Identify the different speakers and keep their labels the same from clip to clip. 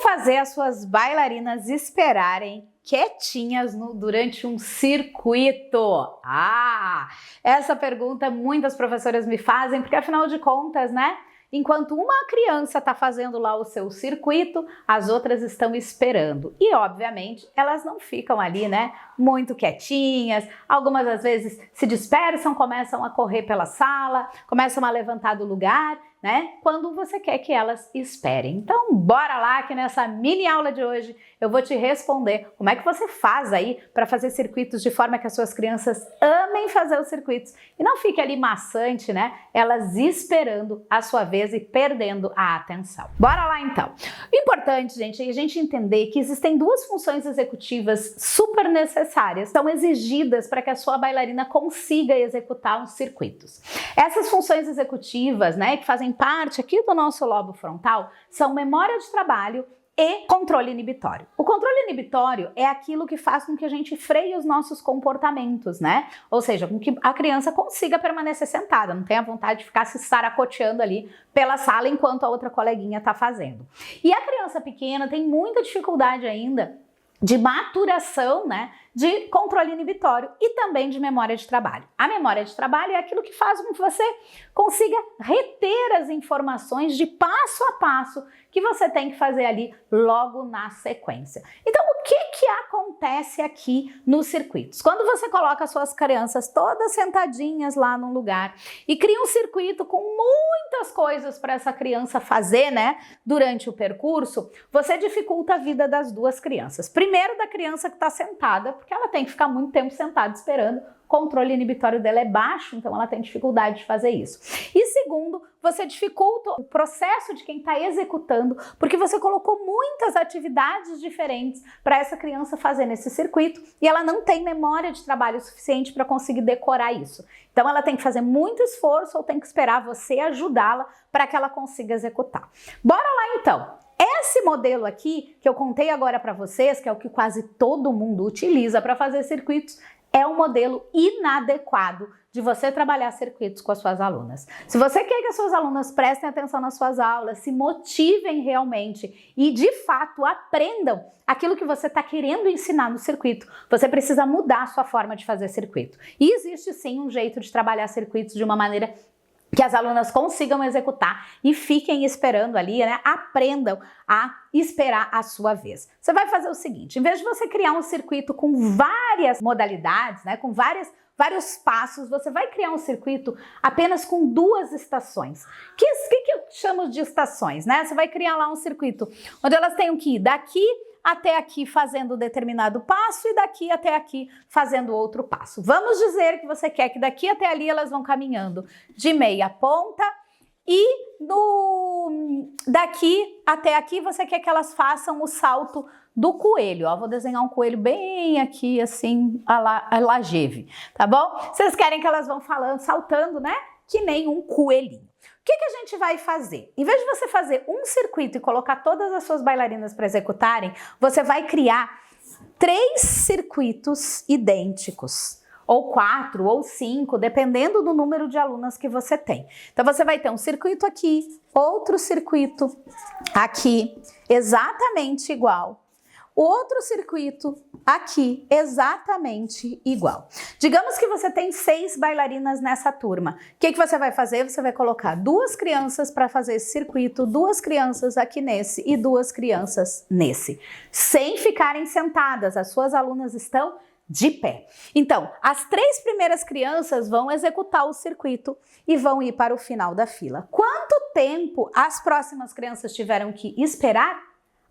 Speaker 1: fazer as suas bailarinas esperarem quietinhas durante um circuito? Essa pergunta muitas professoras me fazem, porque afinal de contas, né? Enquanto uma criança está fazendo lá o seu circuito, as outras estão esperando. E, obviamente, elas não ficam ali, né, muito quietinhas. Algumas, às vezes, se dispersam, começam a correr pela sala, começam a levantar do lugar, né, quando você quer que elas esperem. Então, bora lá que nessa mini aula de hoje eu vou te responder como é que você faz aí para fazer circuitos de forma que as suas crianças amem fazer os circuitos e não fique ali maçante, né, elas esperando a sua vez e perdendo a atenção. Bora lá então. O importante, gente, é a gente entender que existem duas funções executivas super necessárias, são exigidas para que a sua bailarina consiga executar os circuitos. Essas funções executivas, né, que fazem parte aqui do nosso lobo frontal, são memória de trabalho e controle inibitório. O controle inibitório é aquilo que faz com que a gente freie os nossos comportamentos, né? Ou seja, com que a criança consiga permanecer sentada, não tenha vontade de ficar se saracoteando ali pela sala enquanto a outra coleguinha está fazendo. E a criança pequena tem muita dificuldade ainda de maturação, né, de controle inibitório e também de memória de trabalho. A memória de trabalho é aquilo que faz com que você consiga reter as informações de passo a passo que você tem que fazer ali logo na sequência. Então, o que acontece aqui nos circuitos? Quando você coloca as suas crianças todas sentadinhas lá num lugar e cria um circuito com muitas coisas para essa criança fazer, né, durante o percurso, você dificulta a vida das duas crianças. Primeiro, da criança que está sentada, porque ela tem que ficar muito tempo sentada esperando, o controle inibitório dela é baixo, então ela tem dificuldade de fazer isso. E segundo, você dificulta o processo de quem está executando, porque você colocou muitas atividades diferentes para essa criança fazer nesse circuito e ela não tem memória de trabalho suficiente para conseguir decorar isso. Então ela tem que fazer muito esforço ou tem que esperar você ajudá-la para que ela consiga executar. Bora lá então! Esse modelo aqui, que eu contei agora para vocês, que é o que quase todo mundo utiliza para fazer circuitos, é um modelo inadequado de você trabalhar circuitos com as suas alunas. Se você quer que as suas alunas prestem atenção nas suas aulas, se motivem realmente e de fato aprendam aquilo que você está querendo ensinar no circuito, você precisa mudar a sua forma de fazer circuito. E existe sim um jeito de trabalhar circuitos de uma maneira que as alunas consigam executar e fiquem esperando ali, né? Aprendam a esperar a sua vez. Você vai fazer o seguinte, em vez de você criar um circuito com várias modalidades, né? Com vários passos, você vai criar um circuito apenas com duas estações. Que eu chamo de estações, né? Você vai criar lá um circuito onde elas tenham que ir daqui até aqui fazendo determinado passo e daqui até aqui fazendo outro passo. Vamos dizer que você quer que daqui até ali elas vão caminhando de meia ponta e daqui até aqui você quer que elas façam o salto do coelho. Ó, vou desenhar um coelho bem aqui assim, a la Geve, tá bom? Vocês querem que elas vão saltando, né? Que nem um coelhinho. O que a gente vai fazer? Em vez de você fazer um circuito e colocar todas as suas bailarinas para executarem, você vai criar 3 circuitos idênticos, ou 4, ou 5, dependendo do número de alunas que você tem. Então você vai ter um circuito aqui, outro circuito aqui, exatamente igual. Outro circuito aqui, exatamente igual. Digamos que você tem 6 bailarinas nessa turma. O que você vai fazer? Você vai colocar 2 crianças para fazer esse circuito, 2 crianças aqui nesse e 2 crianças nesse. Sem ficarem sentadas, as suas alunas estão de pé. Então, as 3 primeiras crianças vão executar o circuito e vão ir para o final da fila. Quanto tempo as próximas crianças tiveram que esperar?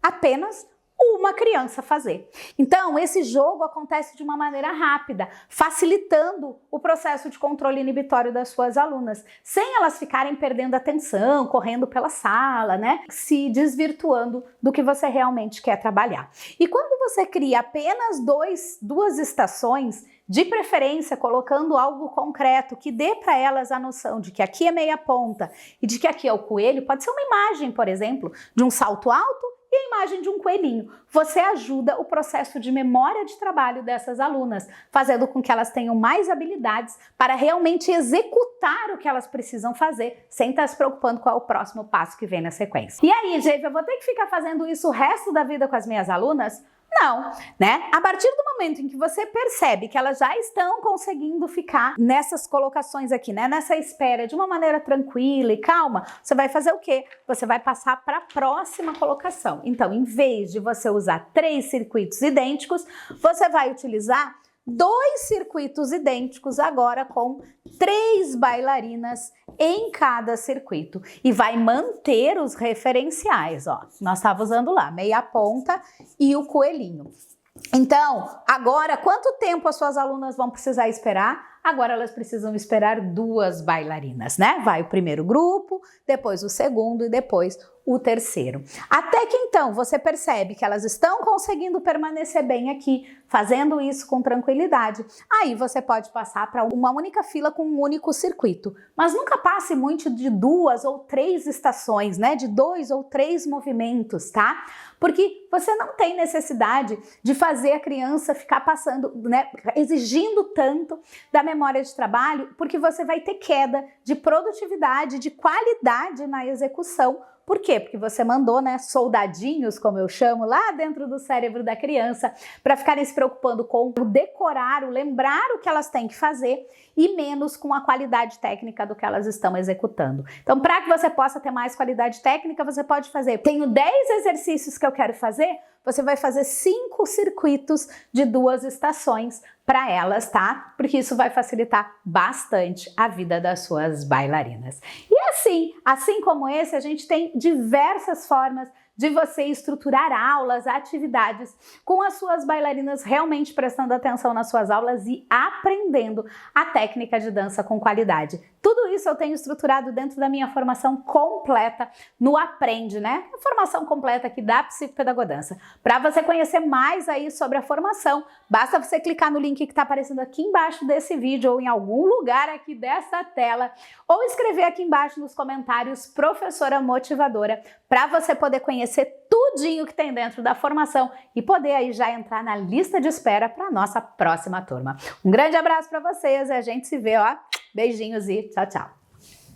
Speaker 1: Apenas uma criança fazer. Então, esse jogo acontece de uma maneira rápida, facilitando o processo de controle inibitório das suas alunas, sem elas ficarem perdendo atenção, correndo pela sala, né? Se desvirtuando do que você realmente quer trabalhar. E quando você cria apenas 2 estações, de preferência colocando algo concreto que dê para elas a noção de que aqui é meia ponta e de que aqui é o coelho, pode ser uma imagem, por exemplo, de um salto alto e a imagem de um coelhinho. Você ajuda o processo de memória de trabalho dessas alunas, fazendo com que elas tenham mais habilidades para realmente executar o que elas precisam fazer, sem estar se preocupando qual é o próximo passo que vem na sequência. E aí, gente, eu vou ter que ficar fazendo isso o resto da vida com as minhas alunas? Não, né? A partir do momento em que você percebe que elas já estão conseguindo ficar nessas colocações aqui, né? Nessa espera de uma maneira tranquila e calma, você vai fazer o quê? Você vai passar para a próxima colocação. Então, em vez de você usar 3 circuitos idênticos, você vai utilizar 2 circuitos idênticos agora com 3 bailarinas em cada circuito e vai manter os referenciais, ó. Nós estávamos usando lá meia ponta e o coelhinho. Então, agora, quanto tempo as suas alunas vão precisar esperar? Agora elas precisam esperar 2 bailarinas, né? Vai o primeiro grupo, depois o segundo e depois o terceiro. Até que então você percebe que elas estão conseguindo permanecer bem aqui, fazendo isso com tranquilidade. Aí você pode passar para uma única fila com um único circuito. Mas nunca passe muito de 2 ou 3 estações, né? De 2 ou 3 movimentos, tá? Porque você não tem necessidade de fazer a criança ficar passando, né? Exigindo tanto da memória de trabalho, porque você vai ter queda de produtividade, de qualidade na execução. Por quê? Porque você mandou, né, soldadinhos, como eu chamo, lá dentro do cérebro da criança, para ficarem se preocupando com o decorar, o lembrar o que elas têm que fazer e menos com a qualidade técnica do que elas estão executando. Então, para que você possa ter mais qualidade técnica, você pode fazer, tenho 10 exercícios que eu quero fazer, você vai fazer 5 circuitos de 2 estações para elas, tá? Porque isso vai facilitar bastante a vida das suas bailarinas. E assim como esse, a gente tem diversas formas de você estruturar aulas, atividades com as suas bailarinas realmente prestando atenção nas suas aulas e aprendendo a técnica de dança com qualidade. Tudo isso eu tenho estruturado dentro da minha formação completa no Aprende, né? A formação completa aqui da Psicopedagodança. Para você conhecer mais aí sobre a formação, basta você clicar no link que está aparecendo aqui embaixo desse vídeo ou em algum lugar aqui dessa tela, ou escrever aqui embaixo nos comentários professora motivadora, para você poder conhecer tudinho que tem dentro da formação e poder aí já entrar na lista de espera para a nossa próxima turma. Um grande abraço para vocês e a gente se vê, ó. Beijinhos e tchau, tchau.